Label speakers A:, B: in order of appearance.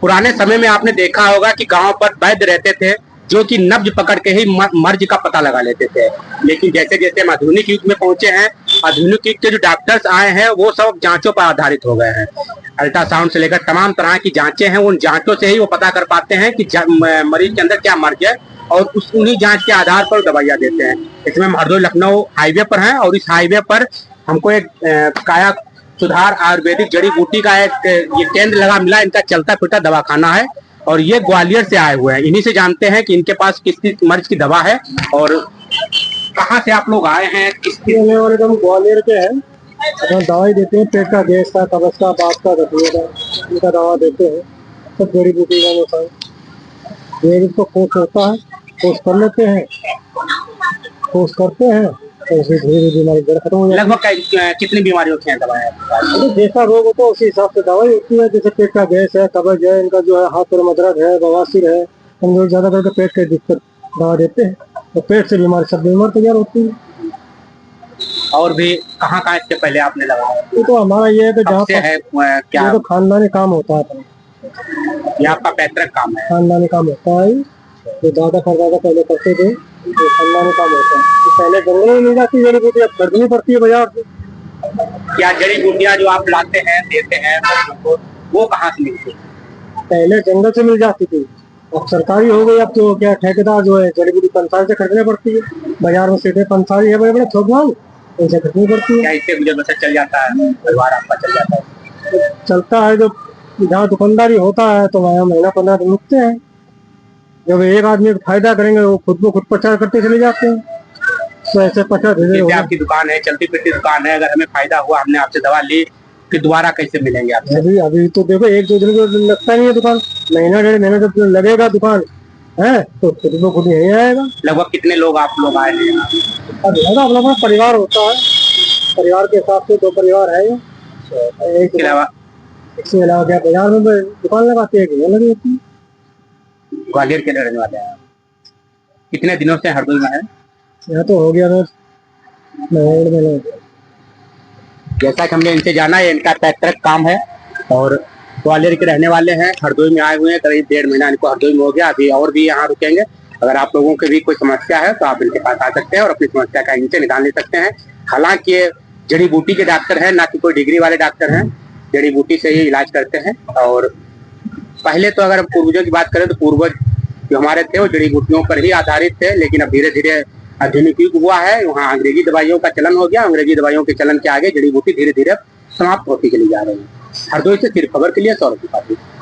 A: पुराने समय में आपने देखा होगा कि गांव पर वैद्य रहते थे जो कि नब्ज पकड़ के ही मर्ज का पता लगा लेते थे। लेकिन जैसे जैसे हम आधुनिक युग में पहुंचे हैं, आधुनिक युग के जो डॉक्टर्स आए हैं वो सब जांचों पर आधारित हो गए हैं। अल्ट्रासाउंड से लेकर तमाम तरह की जांचें हैं, उन जांचों से ही वो पता कर पाते हैं कि मरीज के अंदर क्या मर्ज है और उस उन्हीं जांच के आधार पर दवाइयां देते हैं। इसमें हम हरदोई लखनऊ हाईवे पर हैं और इस हाईवे पर हमको एक काया सुधार आयुर्वेदिक जड़ी बूटी का एक ये केंद्र लगा मिला। इनका चलता फिरता दवाखाना है और ये ग्वालियर से आए हुए हैं। इन्हीं से जानते हैं कि इनके पास किस मर्ज की दवा है और कहाँ से आप लोग आए हैं।
B: हम ग्वालियर के हैं। अपना दवाई देते हैं, पेट का गैस का, कब्ज का, बात का, गठिया का, इनका दवा देते हैं। सब जड़ी बूटी का होता है। ये इसको कोर्स होता है, कोर्स कर लेते हैं, कोर्स करते हैं तो धीरे धीरे बीमारी जड़ खत्म हो जाती है।
A: लगभग कितनी बीमारियों की दवाएं?
B: तो जैसा रोग होता है उसी हिसाब से दवाई होती है। जैसे पेट का गैस है, कब्ज है, इनका जो है हाथ पैर में दर्द है, बवासीर है, हम लोग ज्यादा करके पेट की दिक्कत दवा देते हैं। तो पेट से बीमारी सब बीमार तैयार होती है।
A: और भी कहाँ कहाँ इसके पहले आपने लगाया?
B: ये तो हमारा ये है कि जहाँ
A: है क्या
B: तो खानदानी काम होता है,
A: ये आपका पैतृक काम है?
B: खानदानी काम होता है। जो दादा परदादा पहले करते थे, तो खानदानी काम होता है। तो पहले जंगल में मिल जाती जड़ी बूटी, अब खरीदनी पड़ती है बाजार से।
A: क्या जड़ी बूटियां जो आप लाते हैं देते हैं को, वो कहाँ से मिलती है?
B: पहले जंगल से मिल जाती थी, अब सरकारी हो गई। अब तो क्या ठेकेदार जो है जड़ी बूटी पंसारी से खरीदनी पड़ती है। बाजार में सीधे पंसारी है, बड़े बड़े थोक भाव, उनसे खरीदनी पड़ती है।
A: क्या इससे गुजर बसर चल जाता है, परिवार आपका चल जाता है?
B: तो चलता है। जो जहाँ दुकानदारी होता है तो वहाँ महीना 15 दिन रुकते हैं। जब एक आदमी फायदा करेंगे वो खुद को खुद प्रचार करते चले जाते हैं। तो ऐसे प्रचार धीरे
A: आपकी दुकान है, चलती फिरती दुकान है, अगर हमें फायदा हुआ, हमने आपसे दवा ली, फिर दोबारा कैसे मिलेंगे आपसे?
B: अभी तो देखो 1-2 दिन को लगता नहीं है दुकान, महीना 1.5 महीना जब लगेगा दुकान है तो खुद को खुद यही आएगा।
A: लगभग कितने लोग आप लोग आए हैं?
B: अब अपना परिवार होता है, परिवार के हिसाब से 2 परिवार है।
A: इसके अलावा
B: क्या बाजार में दुकान लगाते हैं, लगी होती है।
A: ग्वालियर के रहने वाले हैं, कितने दिनों से हरदोई में है?
B: यहाँ तो हो गया महीने।
A: जैसा कि हमने इनसे जाना है, इनका पैतृक काम है और ग्वालियर के रहने वाले हैं, हरदोई में आए हुए हैं। करीब 1.5 महीना इनको हरदोई में हो गया, अभी और भी यहाँ रुकेंगे। अगर आप लोगों की भी कोई समस्या है तो आप इनके पास आ सकते हैं और अपनी समस्या का इनसे निदान ले सकते हैं। हालांकि ये जड़ी बूटी के डॉक्टर हैं, ना कि कोई डिग्री वाले डॉक्टर हैं। जड़ी बूटी से ही इलाज करते हैं। और पहले तो अगर पूर्वजों की बात करें तो पूर्वज जो हमारे थे वो जड़ी बूटियों पर ही आधारित थे, लेकिन अब धीरे धीरे आधुनिक युग हुआ है, वहाँ अंग्रेजी दवाइयों का चलन हो गया। अंग्रेजी दवाइयों के चलन के आगे जड़ी बूटी धीरे धीरे समाप्त होती चली जा रही है। हरदोई से सिर्फ खबर के लिए सौरभ त्रिपाठी।